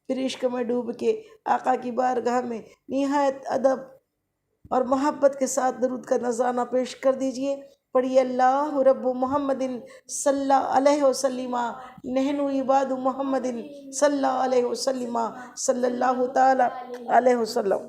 پھر عشق میں ڈوب کے آقا کی بارگاہ میں نہایت ادب اور محبت کے ساتھ درود کا نذرانہ پیش کر دیجئے۔ پڑھیے اللہ رب محمد صلی اللہ علیہ وسلم، نحن عباد محمد صلی اللہ علیہ وسلم، صلی اللہ تعالی علیہ وسلم۔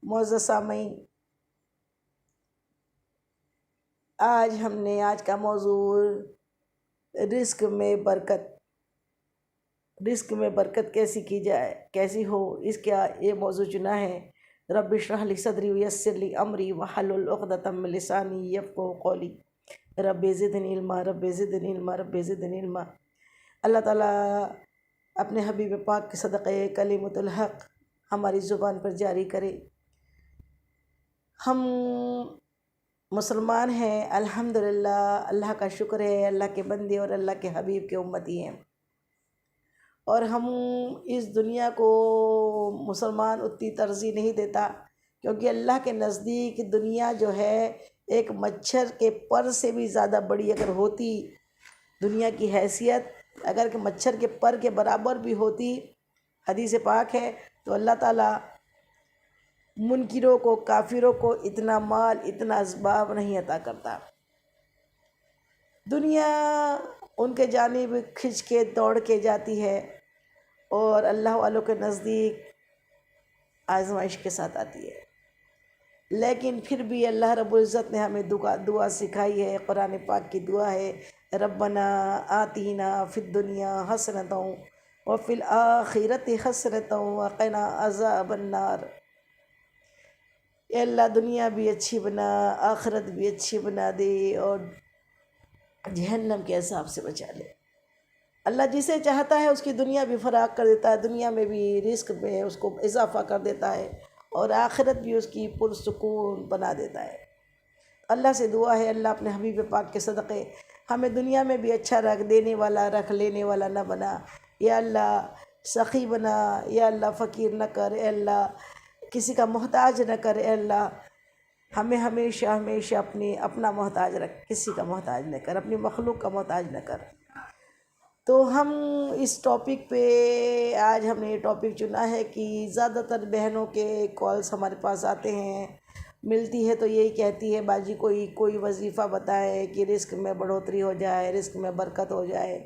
معزز سامعین، آج کا موضوع رزق میں برکت، رزق میں برکت کیسی کی جائے، کیسی ہو، اس کا یہ موضوع چنا ہے۔ رب اشرح لی صدری ویسر لی امری واحلل عقدۃ من لسانی یفقہوا قولی، رب زدنی علما، رب زدنی علما، رب زدنی علما۔ اللہ تعالیٰ اپنے حبیب پاک کے صدقے کلمۃ الحق ہماری زبان پر جاری کرے۔ ہم مسلمان ہیں، الحمدللہ، اللہ کا شکر ہے، اللہ کے بندے اور اللہ کے حبیب کے امتی ہیں، اور ہم اس دنیا کو مسلمان اتنی ترجیح نہیں دیتا، کیونکہ اللہ کے نزدیک دنیا جو ہے ایک مچھر کے پر سے بھی زیادہ بڑی اگر ہوتی، دنیا کی حیثیت اگر کہ مچھر کے پر کے برابر بھی ہوتی، حدیث پاک ہے، تو اللہ تعالیٰ منکروں کو، کافروں کو اتنا مال، اتنا اسباب نہیں عطا کرتا۔ دنیا ان کے جانب کھنچ کے دوڑ کے جاتی ہے، اور اللہ والوں کے نزدیک آزمائش کے ساتھ آتی ہے، لیکن پھر بھی اللہ رب العزت نے ہمیں دعا سکھائی ہے۔ قرآن پاک کی دعا ہے، ربنا آتینا فی الدنیا حسنۃ وفی الآخرۃ حسنۃ وقنا عذاب النار۔ اے اللہ دنیا بھی اچھی بنا، آخرت بھی اچھی بنا دے، اور جہنم کے عذاب سے بچا لے۔ اللہ جسے چاہتا ہے اس کی دنیا بھی فراغ کر دیتا ہے، دنیا میں بھی رزق میں اس کو اضافہ کر دیتا ہے، اور آخرت بھی اس کی پرسکون بنا دیتا ہے۔ اللہ سے دعا ہے، اللہ اپنے حبیب پاک کے صدقے ہمیں دنیا میں بھی اچھا رکھ دینے والا، رکھ لینے والا نہ بنا، یا اللہ سخی بنا، یا اللہ فقیر نہ کر، اے اللہ کسی کا محتاج نہ کر، اے اللہ ہمیں ہمیشہ ہمیشہ اپنا محتاج رکھ، کسی کا محتاج نہ کر، اپنی مخلوق کا محتاج نہ کر۔ تو ہم اس ٹاپک پہ آج ہم نے یہ ٹاپک چنا ہے کہ زیادہ تر بہنوں کے کالز ہمارے پاس آتے ہیں، ملتی ہے تو یہی کہتی ہے باجی کوئی وظیفہ بتائے کہ رزق میں بڑھوتری ہو جائے، رزق میں برکت ہو جائے۔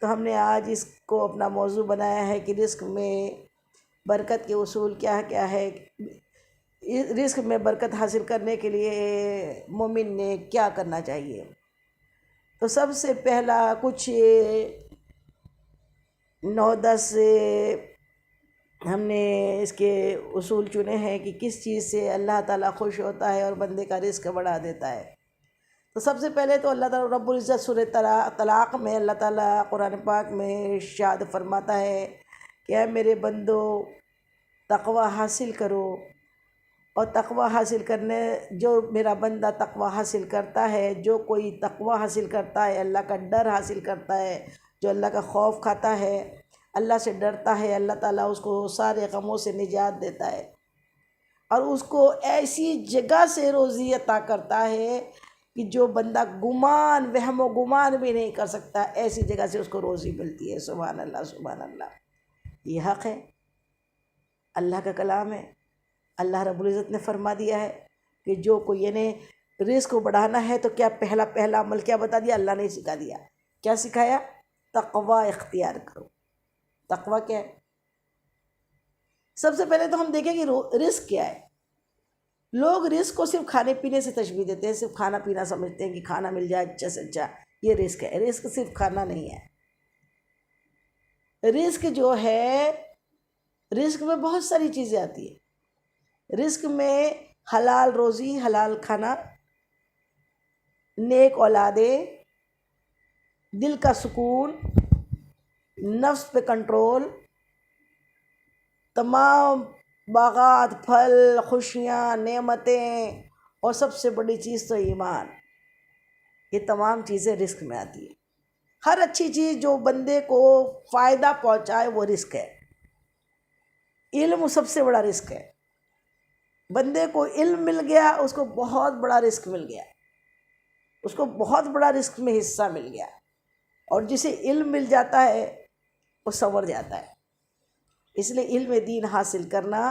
تو ہم نے آج اس کو اپنا موضوع بنایا ہے کہ رزق میں برکت کے اصول کیا کیا ہے، رزق میں برکت حاصل کرنے کے لیے مومن نے کیا کرنا چاہیے۔ تو سب سے پہلا کچھ 9-10 ہم نے اس کے اصول چنے ہیں کہ کس چیز سے اللہ تعالیٰ خوش ہوتا ہے اور بندے کا رزق بڑھا دیتا ہے۔ تو سب سے پہلے تو اللہ تعالیٰ رب العزت سورہ طلاق میں اللہ تعالیٰ قرآن پاک میں ارشاد فرماتا ہے کہ اے میرے بندو تقوی حاصل کرو، اور تقوی حاصل کرنے، جو میرا بندہ تقوی حاصل کرتا ہے، جو کوئی تقوی حاصل کرتا ہے، اللہ کا ڈر حاصل کرتا ہے، جو اللہ کا خوف کھاتا ہے، اللہ سے ڈرتا ہے، اللہ تعالیٰ اس کو سارے غموں سے نجات دیتا ہے، اور اس کو ایسی جگہ سے روزی عطا کرتا ہے کہ جو بندہ گمان، وہم و گمان بھی نہیں کر سکتا، ایسی جگہ سے اس کو روزی ملتی ہے۔ سبحان اللہ، سبحان اللہ، یہ حق ہے، اللہ کا کلام ہے۔ اللہ رب العزت نے فرما دیا ہے کہ جو کوئی یعنی رزق کو بڑھانا ہے تو کیا پہلا عمل کیا بتا دیا؟ اللہ نے سکھا دیا۔ کیا سکھایا؟ تقوی اختیار کرو۔ تقوی کیا ہے؟ سب سے پہلے تو ہم دیکھیں کہ رزق کیا ہے۔ لوگ رزق کو صرف کھانے پینے سے تشبیہ دیتے ہیں، صرف کھانا پینا سمجھتے ہیں کہ کھانا مل جائے اچھا سے اچھا، یہ رزق ہے۔ رزق صرف کھانا نہیں ہے۔ رزق جو ہے، رزق میں بہت ساری چیزیں آتی ہیں۔ رزق میں حلال روزی، حلال کھانا، نیک اولادیں، دل کا سکون، نفس پہ کنٹرول، تمام باغات، پھل، خوشیاں، نعمتیں، اور سب سے بڑی چیز تو ایمان، یہ تمام چیزیں رزق میں آتی ہیں۔ ہر اچھی چیز جو بندے کو فائدہ پہنچائے وہ رزق ہے۔ علم سب سے بڑا رزق ہے۔ بندے کو علم مل گیا، اس کو بہت بڑا رزق مل گیا، اس کو بہت بڑا رزق میں حصہ مل گیا۔ اور جسے علم مل جاتا ہے وہ سنور جاتا ہے۔ اس لیے علم دین حاصل کرنا،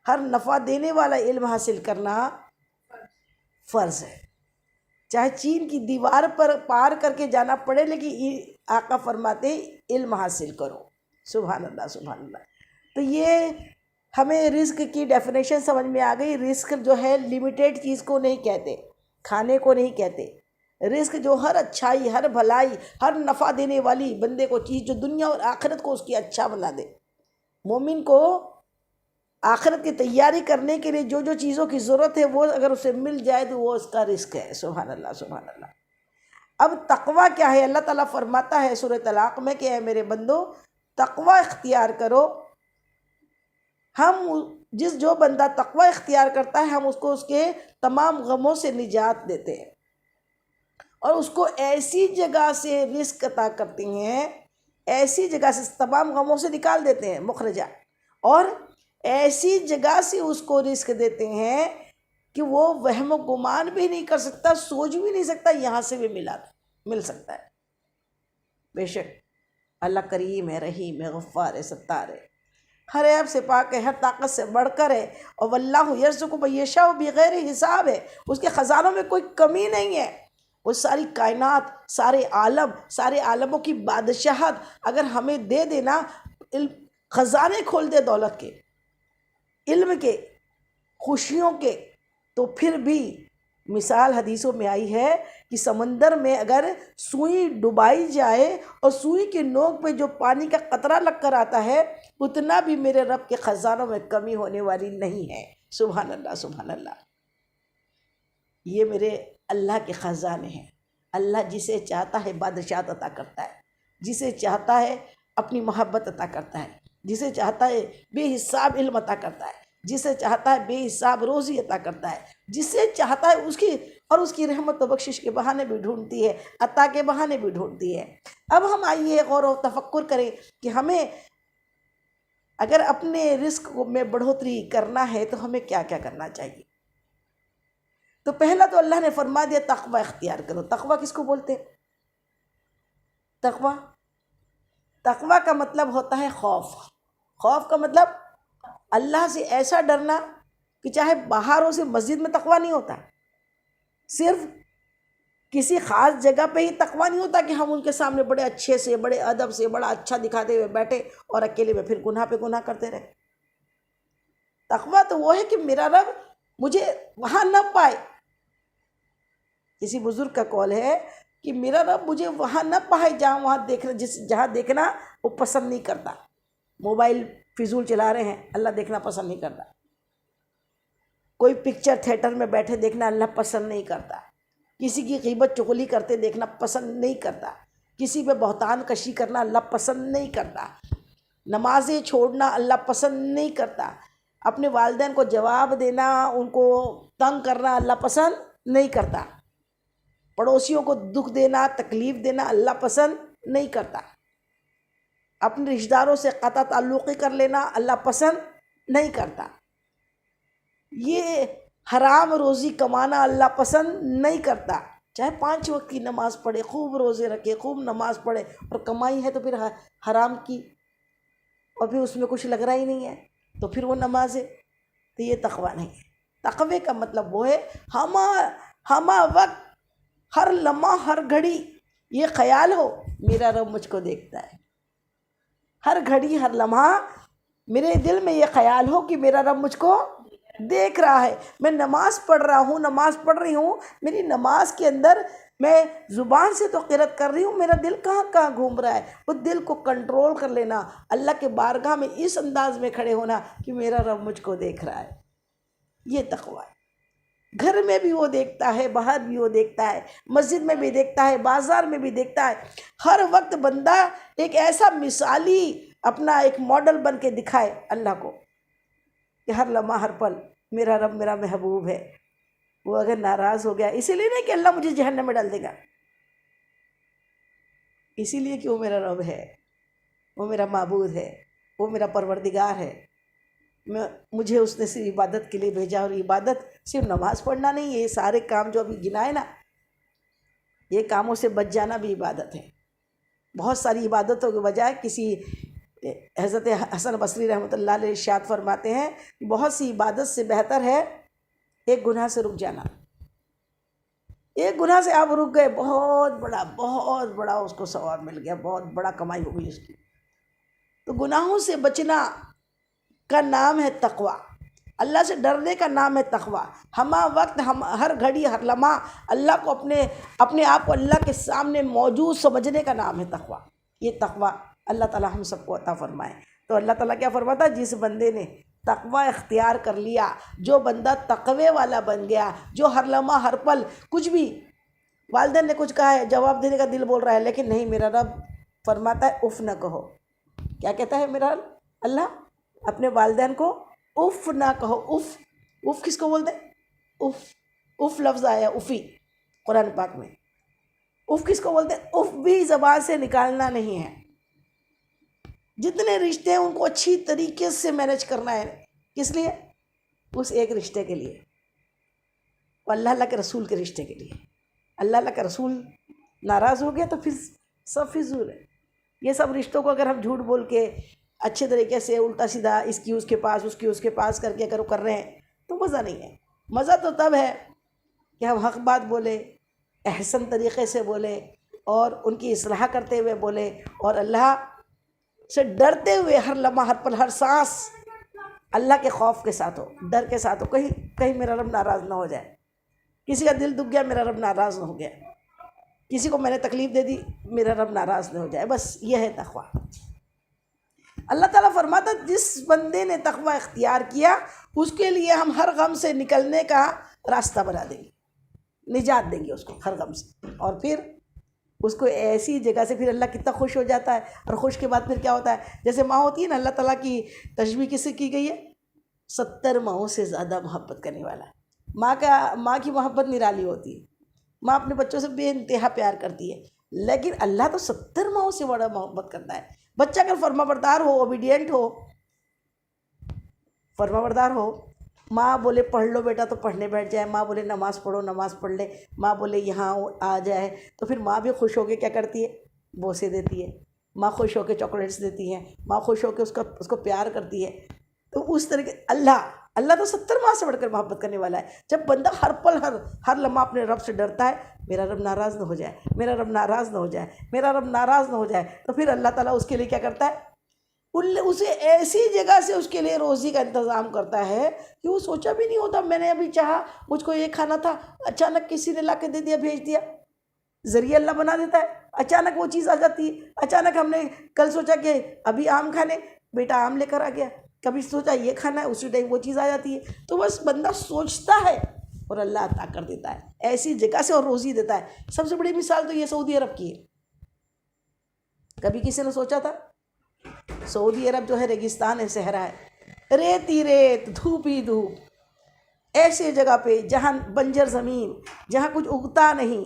ہر نفع دینے والا علم حاصل کرنا فرض ہے، چاہے چین کی دیوار پر پار کر کے جانا پڑے، لیکن آقا فرماتے ہیں علم حاصل کرو۔ سبحان اللہ سبحان اللہ۔ تو یہ ہمیں رزق کی ڈیفینیشن سمجھ میں آ گئی۔ رزق جو ہے لیمیٹیڈ چیز کو نہیں کہتے، کھانے کو نہیں کہتے۔ رزق جو ہر اچھائی، ہر بھلائی، ہر نفع دینے والی بندے کو چیز جو دنیا اور آخرت کو اس کی اچھا بنا دے۔ مومن کو آخرت کی تیاری کرنے کے لیے جو جو چیزوں کی ضرورت ہے وہ اگر اسے مل جائے تو وہ اس کا رزق ہے۔ سبحان اللہ سبحان اللہ۔ اب تقویٰ کیا ہے؟ اللہ تعالیٰ فرماتا ہے سورہ طلاق میں کہ اے میرے بندو تقویٰ اختیار کرو۔ جو بندہ تقویٰ اختیار کرتا ہے ہم اس کو اس کے تمام غموں سے نجات دیتے ہیں، اور اس کو ایسی جگہ سے رزق عطا کرتے ہیں، ایسی جگہ سے تمام غموں سے نکال دیتے ہیں مخرجہ، اور ایسی جگہ سے اس کو رزق دیتے ہیں کہ وہ وہم و گمان بھی نہیں کر سکتا، سوچ بھی نہیں سکتا یہاں سے بھی مل سکتا ہے۔ بے شک اللہ کریم ہے، رحیم ہے، غفار ہے، ستار ہے، ہر عیب سے پاک ہے، ہر طاقت سے بڑھ کر ہے، اور واللہ یرزق من یشاء بغیر حساب ہے۔ اس کے خزانوں میں کوئی کمی نہیں ہے۔ وہ ساری کائنات، سارے عالموں کی بادشاہت اگر ہمیں دے دینا، خزانے کھول دے دولت کے، علم کے، خوشیوں کے، تو پھر بھی مثال حدیثوں میں آئی ہے کہ سمندر میں اگر سوئی ڈبائی جائے اور سوئی کی نوک پہ جو پانی کا قطرہ لگ کر آتا ہے اتنا بھی میرے رب کے خزانوں میں کمی ہونے والی نہیں ہے۔ سبحان اللہ سبحان اللہ۔ یہ میرے اللہ کے خزانے ہیں۔ اللہ جسے چاہتا ہے بادشاہت عطا کرتا ہے، جسے چاہتا ہے اپنی محبت عطا کرتا ہے، جسے چاہتا ہے بے حساب علم عطا کرتا ہے، جسے چاہتا ہے بے حساب روزی عطا کرتا ہے، جسے چاہتا ہے اس کی رحمت و بخشش کے بہانے بھی ڈھونڈتی ہے، عطا کے بہانے بھی ڈھونڈتی ہے۔ اب ہم آئیے غور و تفکر کریں کہ ہمیں اگر اپنے رزق میں بڑھوتری کرنا ہے تو ہمیں کیا کیا کرنا چاہیے۔ تو پہلا تو اللہ نے فرما دیا تقوی اختیار کرو۔ تقوی کس کو بولتے ہیں؟ تقوی کا مطلب ہوتا ہے خوف۔ خوف کا مطلب اللہ سے ایسا ڈرنا کہ چاہے باہر ہو، سے مسجد میں تقوی نہیں ہوتا، صرف کسی خاص جگہ پہ ہی تقوی نہیں ہوتا کہ ہم ان کے سامنے بڑے اچھے سے، بڑے ادب سے، بڑا اچھا دکھاتے ہوئے بیٹھے اور اکیلے میں پھر گناہ پہ گناہ کرتے رہے۔ تقوی تو وہ ہے کہ میرا رب مجھے وہاں نہ پائے۔ کسی بزرگ کا قول ہے کہ میرا رب مجھے وہاں نہ پائے جہاں دیکھنا وہ پسند نہیں کرتا۔ موبائل فضول چلا رہے ہیں، اللہ دیکھنا پسند نہیں کرتا۔ کوئی پکچر تھیٹر میں بیٹھے دیکھنا اللہ پسند نہیں کرتا۔ کسی کی غیبت چغلی کرتے دیکھنا پسند نہیں کرتا۔ کسی پہ بہتان کشی کرنا اللہ پسند نہیں کرتا۔ نمازیں چھوڑنا اللہ پسند نہیں کرتا۔ اپنے والدین کو جواب دینا، ان کو تنگ کرنا اللہ پسند نہیں کرتا۔ پڑوسیوں کو دکھ دینا، تکلیف دینا اللہ پسند نہیں کرتا۔ اپنے رشتہ داروں سے قطع تعلقی کر لینا اللہ پسند نہیں کرتا۔ یہ حرام روزی کمانا اللہ پسند نہیں کرتا۔ چاہے 5 وقت کی نماز پڑھے، خوب روزے رکھے، خوب نماز پڑھے، اور کمائی ہے تو پھر حرام کی، اور پھر اس میں کچھ لگ رہا ہی نہیں ہے تو پھر وہ نماز ہے، تو یہ تقوی نہیں ہے۔ تقوی کا مطلب وہ ہے ہمہ وقت، ہر لمحہ، ہر گھڑی یہ خیال ہو میرا رب مجھ کو دیکھتا ہے۔ ہر گھڑی، ہر لمحہ میرے دل میں یہ خیال ہو کہ میرا رب مجھ کو دیکھ رہا ہے۔ میں نماز پڑھ رہا ہوں، نماز پڑھ رہی ہوں، میری نماز کے اندر میں زبان سے تو قرأت کر رہی ہوں، میرا دل کہاں کہاں گھوم رہا ہے۔ وہ دل کو کنٹرول کر لینا، اللہ کے بارگاہ میں اس انداز میں کھڑے ہونا کہ میرا رب مجھ کو دیکھ رہا ہے، یہ تقوی ہے۔ گھر میں بھی وہ دیکھتا ہے، باہر بھی وہ دیکھتا ہے، مسجد میں بھی دیکھتا ہے، بازار میں بھی دیکھتا ہے۔ ہر وقت بندہ ایک ایسا مثالی اپنا ایک ماڈل بن کے دکھائے اللہ کو کہ ہر لمحہ، ہر پل میرا رب میرا محبوب ہے۔ وہ اگر ناراض ہو گیا، اسی لیے نہیں کہ اللہ مجھے جہنم میں ڈال دے گا، اسی لیے کہ وہ میرا رب ہے، وہ میرا معبود ہے، وہ میرا پروردگار ہے۔ مجھے اس نے صرف عبادت کے لیے بھیجا، اور عبادت صرف نماز پڑھنا نہیں ہے، یہ سارے کام جو ابھی گنائے نا، یہ کاموں سے بچ جانا بھی عبادت ہے۔ بہت ساری عبادتوں کے بجائے کسی حضرت حسن بصری رحمۃ اللہ علیہ ارشاد فرماتے ہیں بہت سی عبادت سے بہتر ہے ایک گناہ سے رک جانا. ایک گناہ سے آپ رک گئے، بہت بڑا اس کو ثواب مل گیا، بہت بڑا کمائی ہو گئی اس کی. تو گناہوں سے بچنا کا نام ہے تقویٰ، اللہ سے ڈرنے کا نام ہے تقویٰ. ہمہ وقت ہر گھڑی ہر لمحہ اللہ کو اپنے آپ کو اللہ کے سامنے موجود سمجھنے کا نام ہے تقویٰ. یہ تقویٰ اللہ تعالیٰ ہم سب کو عطا فرمائے. تو اللہ تعالیٰ کیا فرماتا ہے، جس بندے نے تقویٰ اختیار کر لیا، جو بندہ تقوی والا بن گیا، جو ہر لمحہ ہر پل کچھ بھی والدین نے کچھ کہا ہے جواب دینے کا دل بول رہا ہے، لیکن نہیں، میرا رب فرماتا ہے اف نہ کہو. کیا کہتا ہے میرا اللہ اپنے والدین کو؟ اف نہ کہو. اف کس کو بولتے ہیں؟ اف لفظ آیا افی قرآن پاک میں. اف کس کو بولتے ہیں؟ اف بھی زبان سے نکالنا نہیں ہے. جتنے رشتے ہیں ان کو اچھی طریقے سے مینیج کرنا ہے. کس لیے؟ اس ایک رشتے کے لیے، اور اللہ کے رسول کے رشتے کے لیے. اللہ کا رسول ناراض ہو گیا تو پھر سب فضول ہے. یہ سب رشتوں کو اگر ہم جھوٹ بول کے اچھے طریقے سے الٹا سیدھا اس کی اس کے پاس اس کی اس کے پاس کر کے اگر کر رہے ہیں تو مزہ نہیں ہے. مزہ تو تب ہے کہ ہم حق بات بولیں، احسن طریقے سے بولیں، اور ان کی اصلاح کرتے ہوئے بولیں، اور اللہ سے ڈرتے ہوئے ہر لمحہ ہر پل ہر سانس اللہ کے خوف کے ساتھ ہو، ڈر کے ساتھ ہو. کہیں میرا رب ناراض نہ ہو جائے. کسی کا دل دکھ گیا، میرا رب ناراض نہ ہو گیا. کسی کو میں نے تکلیف دے دی، میرا رب ناراض نہ ہو جائے. بس یہ ہے تقویٰ. اللہ تعالیٰ فرماتا جس بندے نے تقویٰ اختیار کیا اس کے لیے ہم ہر غم سے نکلنے کا راستہ بنا دیں گے، نجات دیں گے اس کو ہر غم سے. اور پھر اس کو ایسی جگہ سے پھر اللہ کتنا خوش ہو جاتا ہے. اور خوش کے بعد پھر کیا ہوتا ہے؟ جیسے ماں ہوتی ہے نا، اللہ تعالیٰ کی تشبیہ کس سے کی گئی ہے؟ 70 ماؤں سے زیادہ محبت کرنے والا ہے. ماں کی محبت نرالی ہوتی ہے. ماں اپنے بچوں سے بے انتہا پیار کرتی ہے، لیکن اللہ تو 70 ماؤں سے بڑا محبت کرتا ہے. بچہ اگر فرما بردار ہو، اوبیڈینٹ ہو، فرما بردار ہو، ماں بولے پڑھ لو بیٹا تو پڑھنے بیٹھ جائے، ماں بولے نماز پڑھو نماز پڑھ لے، ماں بولے یہاں آ جائے، تو پھر ماں بھی خوش ہو کے کیا کرتی ہے؟ بوسے دیتی ہے. ماں خوش ہو کے چاکلیٹس دیتی ہے، ماں خوش ہو کے اس کو پیار کرتی ہے. تو اس طریقے اللہ تو 70 ماہ سے بڑھ کر محبت کرنے والا ہے. جب بندہ ہر پل ہر لمحہ اپنے رب سے ڈرتا ہے میرا رب ناراض نہ ہو جائے، میرا رب ناراض نہ ہو جائے، میرا رب ناراض نہ ہو جائے، تو پھر اللہ تعالیٰ اس کے لیے کیا کرتا ہے؟ اسے ایسی جگہ سے اس کے لیے روزی کا انتظام کرتا ہے کہ وہ سوچا بھی نہیں ہوتا. میں نے ابھی چاہا مجھ کو یہ کھانا تھا، اچانک کسی نے لا کے دے دیا، بھیج دیا. ذریعہ اللہ بنا دیتا ہے، اچانک وہ چیز آ جاتی ہے. اچانک ہم نے کل سوچا کہ ابھی آم کھانے، بیٹا آم لے کر آ گیا. کبھی سوچا یہ کھانا ہے، اسی ٹائم وہ چیز آ جاتی ہے. تو بس بندہ سوچتا ہے اور اللہ عطا کر دیتا ہے ایسی جگہ سے، اور روزی دیتا ہے. سب سے بڑی مثال تو یہ سعودی عرب کی ہے. کبھی کسی نے سوچا تھا؟ سعودی عرب جو ہے ریگستان ہے، صحرا ہے، ریت ہی ریت، دھوپ ہی دھوپ. ایسے جگہ پہ جہاں بنجر زمین، جہاں کچھ اگتا نہیں.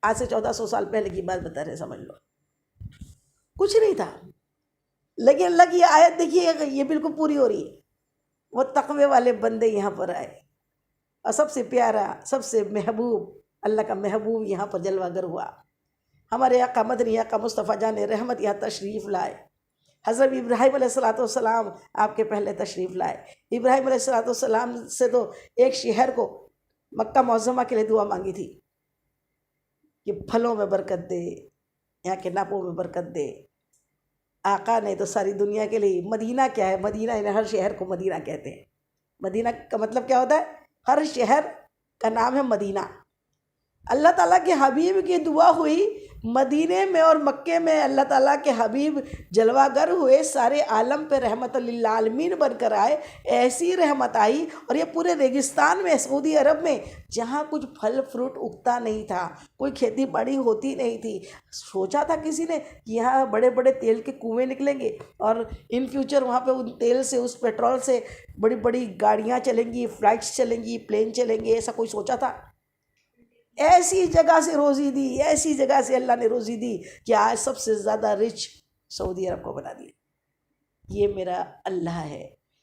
آج سے 1400 سال پہلے کی بات بتا رہے، سمجھ لو کچھ نہیں تھا. لیکن اللہ کی آیت دیکھیے، یہ بالکل پوری ہو رہی ہے. وہ تقوی والے بندے یہاں پر آئے، اور سب سے پیارا، سب سے محبوب، اللہ کا محبوب یہاں پر جلوہ گر ہوا. ہمارے آقا مدنی آقا مصطفیٰ جان رحمت یہاں تشریف لائے. حضرت ابراہیم علیہ السلام آپ کے پہلے تشریف لائے. ابراہیم علیہ السلام سے تو ایک شہر کو، مکہ معظمہ کے لیے دعا مانگی تھی کہ پھلوں میں برکت دے، یہاں کے ناپوں میں برکت دے. آقا نے تو ساری دنیا کے لیے، مدینہ کیا ہے؟ مدینہ یعنی ہر شہر کو مدینہ کہتے ہیں. مدینہ کا مطلب کیا ہوتا ہے؟ ہر شہر کا نام ہے مدینہ. اللہ تعالیٰ کے حبیب کی دعا ہوئی مدینے میں اور مکے میں. اللہ تعالیٰ کے حبیب جلوہ گر ہوئے، سارے عالم پہ رحمت للعالمین بن کر آئے. ایسی رحمت آئی، اور یہ پورے ریگستان میں، سعودی عرب میں، جہاں کچھ پھل فروٹ اگتا نہیں تھا، کوئی کھیتی باڑی ہوتی نہیں تھی. سوچا تھا کسی نے کہ یہاں بڑے بڑے تیل کے کنویں نکلیں گے، اور ان فیوچر وہاں پہ ان تیل سے، اس پیٹرول سے بڑی بڑی گاڑیاں چلیں گی، فلائٹس چلیں گی، پلین چلیں گے؟ ایسا کوئی سوچا تھا؟ ایسی جگہ سے روزی دی، ایسی جگہ سے اللہ نے روزی دی کہ آج سب سے زیادہ رچ سعودی عرب کو بنا دیا. یہ میرا اللہ ہے.